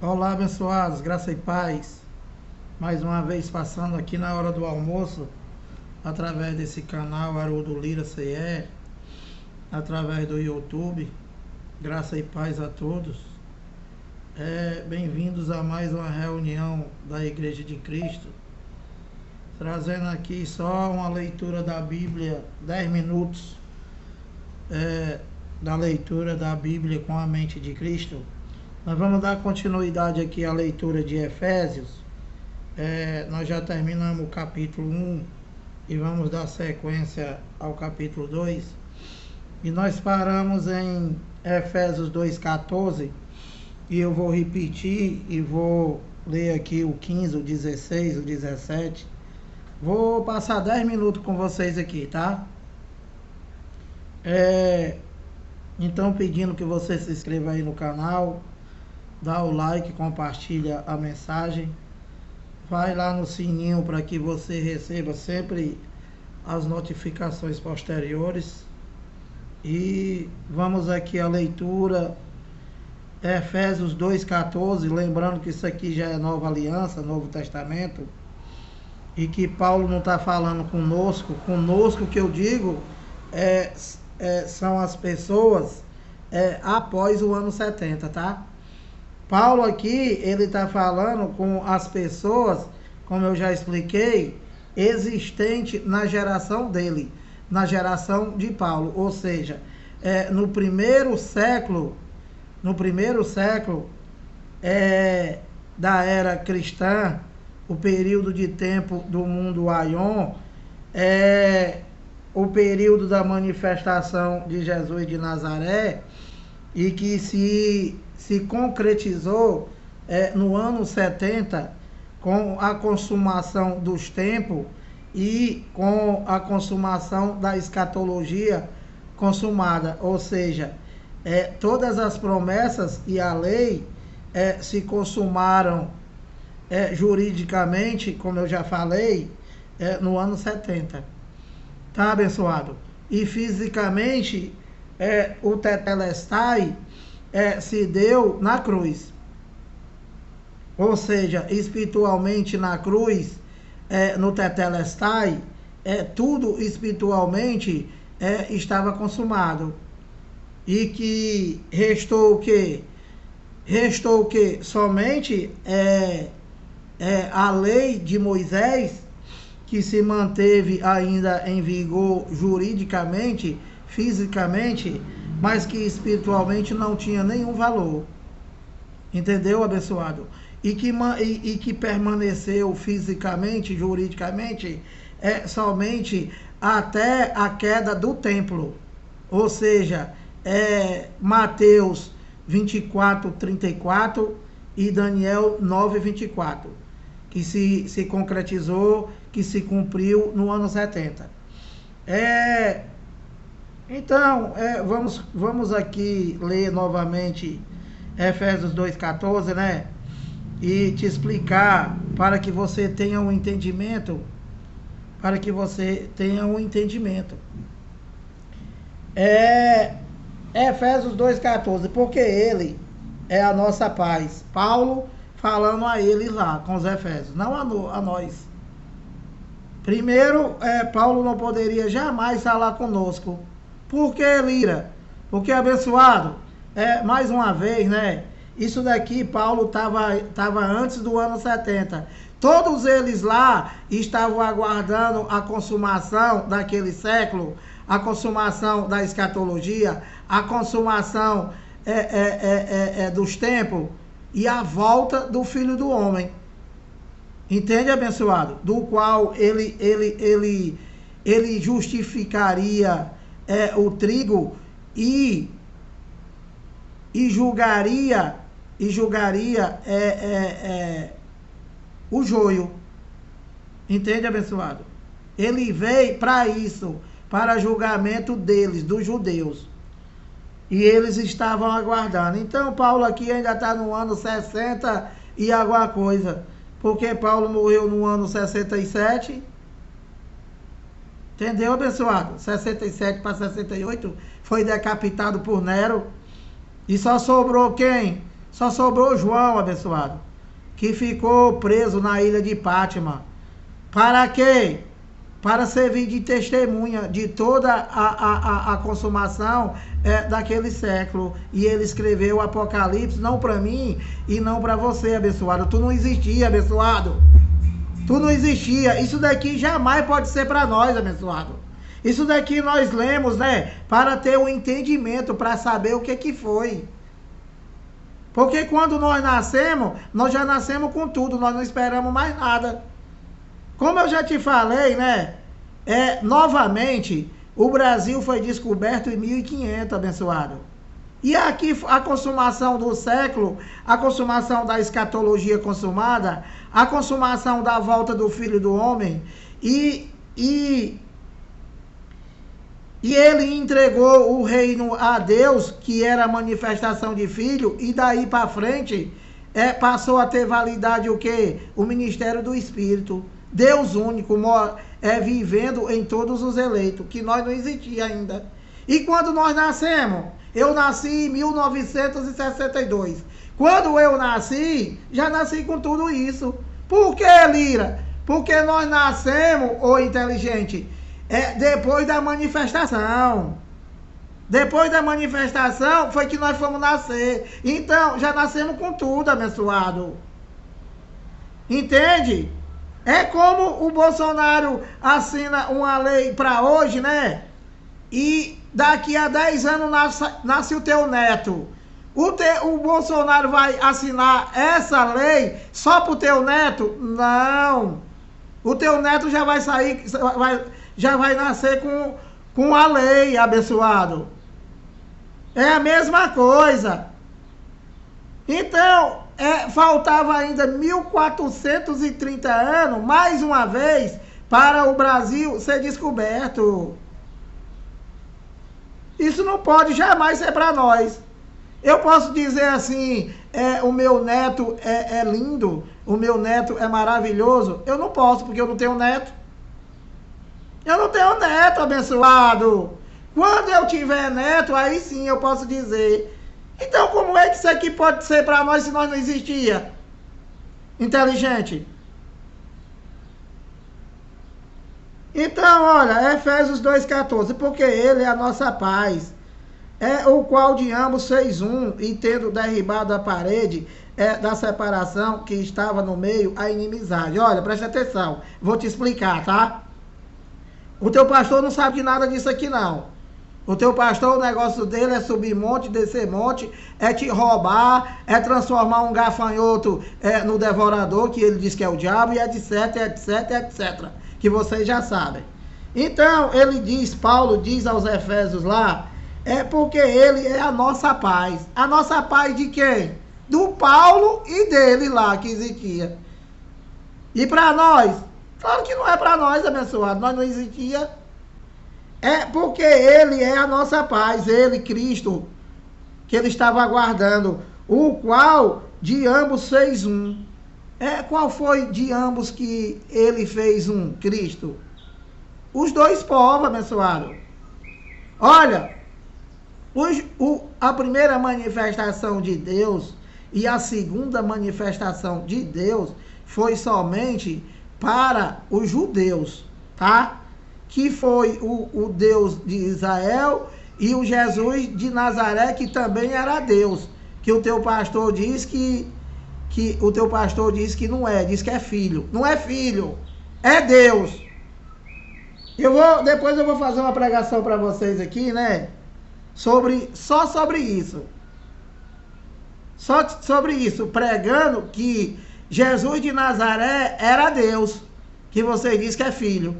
Olá, abençoados, graça e paz. Mais uma vez passando aqui na hora do almoço, através desse canal Haroldo Lira CE, através do YouTube. Graça e paz a todos. Bem-vindos a mais uma reunião da Igreja de Cristo. Trazendo aqui só uma leitura da Bíblia, 10 minutos da leitura da Bíblia com a mente de Cristo. Nós vamos dar continuidade aqui à leitura de Efésios. Nós já terminamos o capítulo 1 e vamos dar sequência ao capítulo 2. E nós paramos em Efésios 2,14 e eu vou repetir e vou ler aqui o 15, o 16, o 17. Vou passar 10 minutos com vocês aqui, tá? Então pedindo que você se inscreva aí no canal, dá o like, compartilha a mensagem, vai lá no sininho para que você receba sempre as notificações posteriores. E vamos aqui à leitura, Efésios 2,14, lembrando que isso aqui já é Nova Aliança, Novo Testamento, e que Paulo não está falando conosco que eu digo são as pessoas após o ano 70, tá? Paulo aqui, ele está falando com as pessoas, como eu já expliquei, existente na geração dele, na geração de Paulo, ou seja, no primeiro século da era cristã, o período de tempo do mundo Aion, o período da manifestação de Jesus de Nazaré, e que se concretizou no ano 70 com a consumação dos tempos e com a consumação da escatologia consumada, ou seja, todas as promessas e a lei se consumaram juridicamente, como eu já falei, no ano 70. Tá, abençoado? E fisicamente, o Tetelestai se deu na cruz. Ou seja, espiritualmente na cruz, no Tetelestai, tudo espiritualmente estava consumado. E que restou o quê? Restou o quê? Somente a lei de Moisés, que se manteve ainda em vigor juridicamente, fisicamente, mas que espiritualmente não tinha nenhum valor. Entendeu, abençoado? E que permaneceu fisicamente, juridicamente, somente até a queda do templo. Ou seja, Mateus 24:34 e Daniel 9:24, que se concretizou, que se cumpriu no ano 70. Então, vamos aqui ler novamente Efésios 2,14, né? E te explicar para que você tenha um entendimento, Efésios 2,14, porque ele é a nossa paz. Paulo falando a eles lá, com os Efésios, não a nós. Primeiro, Paulo não poderia jamais falar conosco. Por que, Lira? Porque, abençoado, mais uma vez, né? Isso daqui, Paulo estava antes do ano 70. Todos eles lá estavam aguardando a consumação daquele século, a consumação da escatologia, a consumação dos tempos e a volta do Filho do Homem. Entende, abençoado? Do qual ele justificaria o trigo e julgaria o joio. Entende, abençoado? Ele veio para isso, para julgamento deles, dos judeus. E eles estavam aguardando. Então, Paulo aqui ainda está no ano 60 e alguma coisa. Porque Paulo morreu no ano 67. Entendeu, abençoado? 67 para 68. Foi decapitado por Nero. E só sobrou quem? Só sobrou João, abençoado, que ficou preso na ilha de Pátima. Para quê? Para servir de testemunha de toda a consumação daquele século. E ele escreveu o Apocalipse, não para mim e não para você, abençoado. Tu não existia, abençoado. Tu não existia. Isso daqui jamais pode ser para nós, abençoado. Isso daqui nós lemos, né? Para ter o entendimento, para saber o que foi. Porque quando nós nascemos, nós já nascemos com tudo, nós não esperamos mais nada. Como eu já te falei, né? Novamente, o Brasil foi descoberto em 1500, abençoado. E aqui a consumação do século, a consumação da escatologia consumada, a consumação da volta do Filho do Homem, e ele entregou o reino a Deus, que era a manifestação de Filho, e daí para frente passou a ter validade o quê? O ministério do Espírito. Deus único, vivendo em todos os eleitos, que nós não existia ainda. E quando nós nascemos? Eu nasci em 1962. Quando eu nasci, já nasci com tudo isso. Por que, Lira? Porque nós nascemos, ô inteligente, depois da manifestação. Depois da manifestação foi que nós fomos nascer. Então, já nascemos com tudo, abençoado. Entende? É como o Bolsonaro assina uma lei para hoje, né? E daqui a 10 anos nasce o teu neto. O Bolsonaro vai assinar essa lei só para o teu neto? Não. O teu neto já vai sair, já vai nascer com a lei, abençoado. É a mesma coisa. Então, faltava ainda 1430 anos, mais uma vez, para o Brasil ser descoberto. Isso não pode jamais ser para nós. Eu posso dizer assim, o meu neto é lindo, o meu neto é maravilhoso. Eu não posso, porque eu não tenho neto. Eu não tenho neto, abençoado. Quando eu tiver neto, aí sim eu posso dizer. Então, como é que isso aqui pode ser para nós se nós não existia? Inteligente. Então, olha, Efésios 2,14, porque ele é a nossa paz, o qual de ambos fez um, e tendo derribado a parede da separação que estava no meio, a inimizade. Olha, presta atenção, vou te explicar, tá? O teu pastor não sabe de nada disso aqui, não. O teu pastor, o negócio dele é subir monte, descer monte, é te roubar, é transformar um gafanhoto no devorador, que ele diz que é o diabo, e etc, etc, etc. Que vocês já sabem. Então, ele diz, Paulo diz aos Efésios lá, porque ele é a nossa paz. A nossa paz de quem? Do Paulo e dele lá, que existia. E para nós? Claro que não é para nós, abençoado, nós não existia. Porque ele é a nossa paz, ele, Cristo, que ele estava aguardando, o qual de ambos fez um. Qual foi de ambos que ele fez um? Cristo. Os dois povos, abençoado. Olha, a primeira manifestação de Deus e a segunda manifestação de Deus foi somente para os judeus, tá? Que foi o Deus de Israel e o Jesus de Nazaré, que também era Deus. Que o teu pastor diz que o teu pastor diz que não é, diz que é filho. Não é filho, é Deus. Depois eu vou fazer uma pregação para vocês aqui, né? Só sobre isso. Só sobre isso, pregando que Jesus de Nazaré era Deus, que você diz que é filho.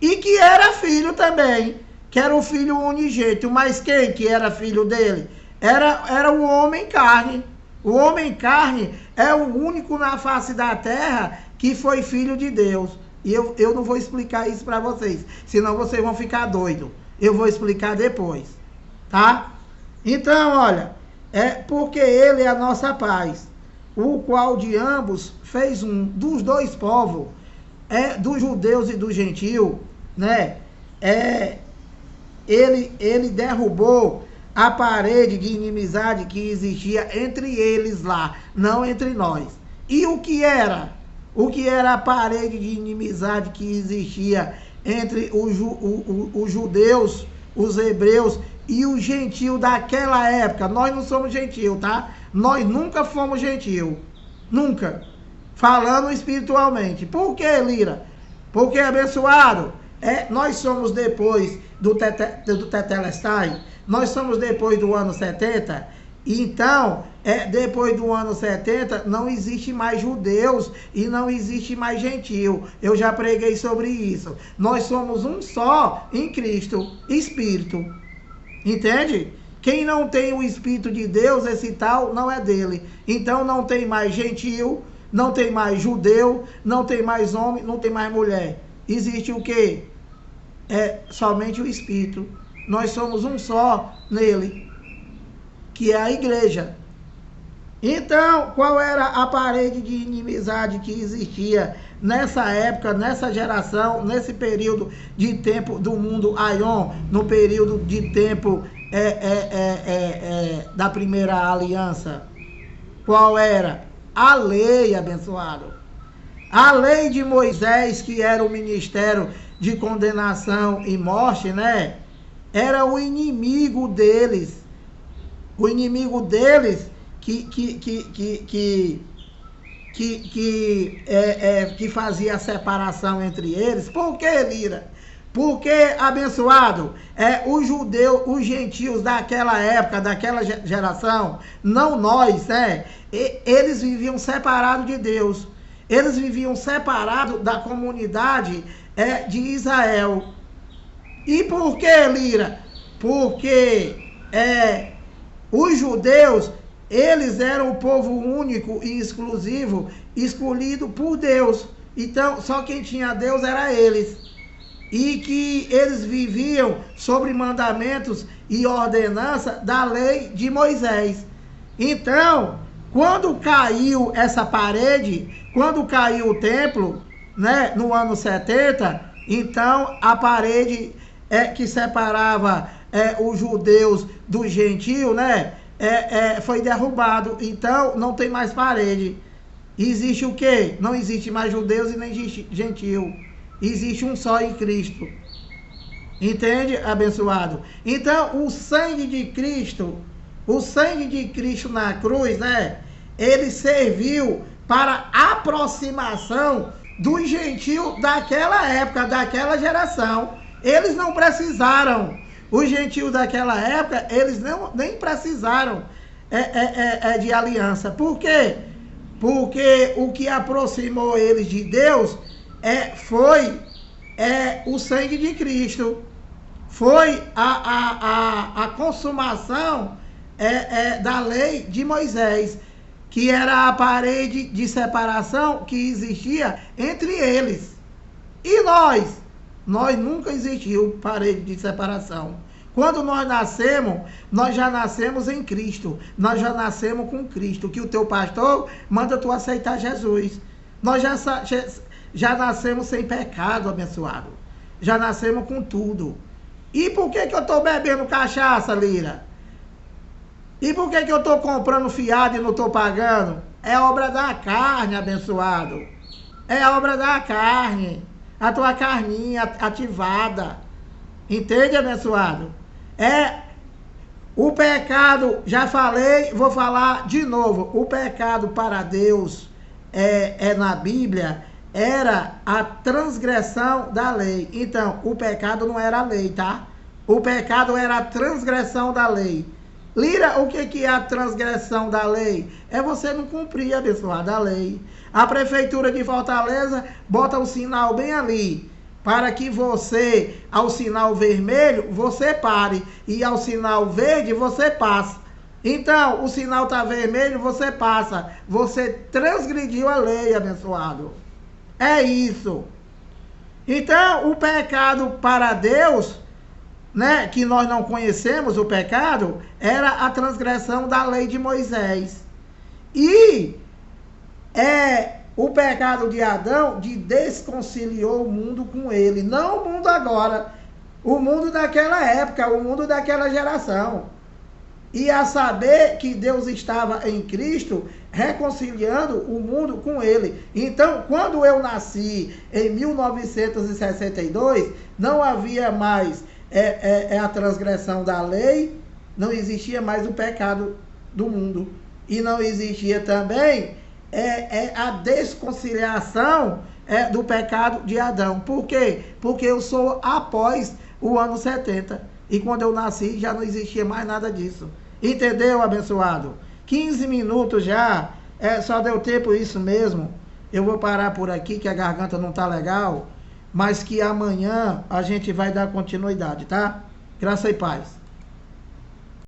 E que era filho também, que era o filho unigênito. Mas quem que era filho dele? Era o homem carne. O homem carne é o único na face da terra que foi filho de Deus. E eu não vou explicar isso para vocês, senão vocês vão ficar doidos. Eu vou explicar depois, tá? Então, olha, porque ele é a nossa paz, o qual de ambos fez um, dos dois povos, dos judeus e do gentio, né? Ele derrubou a parede de inimizade que existia entre eles lá, não entre nós. E o que era? O que era a parede de inimizade que existia entre os judeus, os hebreus e os gentios daquela época? Nós não somos gentios, tá? Nós nunca fomos gentios. Nunca. Falando espiritualmente. Por que, Lira? Porque, abençoado, nós somos depois do Tetelestai, nós somos depois do ano 70, então, depois do ano 70, não existe mais judeus e não existe mais gentio. Eu já preguei sobre isso. Nós somos um só em Cristo, Espírito. Entende? Quem não tem o Espírito de Deus, esse tal não é dele. Então não tem mais gentio, não tem mais judeu, não tem mais homem, não tem mais mulher. Existe o quê? Somente o Espírito. Nós somos um só nele, que é a igreja. Então, qual era a parede de inimizade que existia nessa época, nessa geração, nesse período de tempo do mundo Aion, no período de tempo da primeira aliança? Qual era? A lei, abençoado. A lei de Moisés, que era o ministério de condenação e morte, né? Era o inimigo deles. O inimigo deles que fazia a separação entre eles. Por que, Lira? Porque, abençoado, os judeus, os gentios daquela época, daquela geração, não nós, eles viviam separados de Deus. Eles viviam separados da comunidade de Israel. E por que, Lira? Porque os judeus, eles eram o povo único e exclusivo, escolhido por Deus. Então, só quem tinha Deus era eles. E que eles viviam sobre mandamentos e ordenança da lei de Moisés. Então, quando caiu essa parede, quando caiu o templo, né, no ano 70, então a parede que separava os judeus dos gentios, né, foi derrubado. Então não tem mais parede. Existe o quê? Não existe mais judeus e nem gentio. Existe um só em Cristo. Entende, abençoado? Então o sangue de Cristo na cruz, né, ele serviu para aproximação dos gentios daquela época, daquela geração. Eles não precisaram. Os gentios daquela época, eles nem precisaram de aliança. Por quê? Porque o que aproximou eles de Deus foi o sangue de Cristo. Foi a consumação da lei de Moisés, que era a parede de separação que existia entre eles. E nós nunca existiu parede de separação. Quando nós nascemos, nós já nascemos em Cristo. Nós já nascemos com Cristo, que o teu pastor manda tu aceitar Jesus. Nós já nascemos sem pecado, abençoado. Já nascemos com tudo. E por que eu estou bebendo cachaça, Lira? E por que eu estou comprando fiado e não estou pagando? É obra da carne, abençoado. É obra da carne. A tua carninha ativada. Entende, abençoado? O pecado, já falei, vou falar de novo. O pecado para Deus na Bíblia era a transgressão da lei. Então, o pecado não era a lei, tá? O pecado era a transgressão da lei. Lira, o que é a transgressão da lei? É você não cumprir, abençoado, a lei. A prefeitura de Fortaleza bota o sinal bem ali, para que você, ao sinal vermelho, você pare, e ao sinal verde, você passa. Então, o sinal está vermelho, você passa. Você transgrediu a lei, abençoado. É isso. Então, o pecado para Deus, né, que nós não conhecemos o pecado, era a transgressão da lei de Moisés. E o pecado de Adão desconciliou o mundo com ele. Não o mundo agora, o mundo daquela época, o mundo daquela geração. e a saber que Deus estava em Cristo, reconciliando o mundo com ele. Então, quando eu nasci em 1962, não havia mais a transgressão da lei, não existia mais o pecado do mundo. E não existia também a desconciliação do pecado de Adão. Por quê? Porque eu sou após o ano 70. E quando eu nasci, já não existia mais nada disso. Entendeu, abençoado? 15 minutos já. Só deu tempo isso mesmo. Eu vou parar por aqui, que a garganta não tá legal. Mas que amanhã a gente vai dar continuidade, tá? Graça e paz.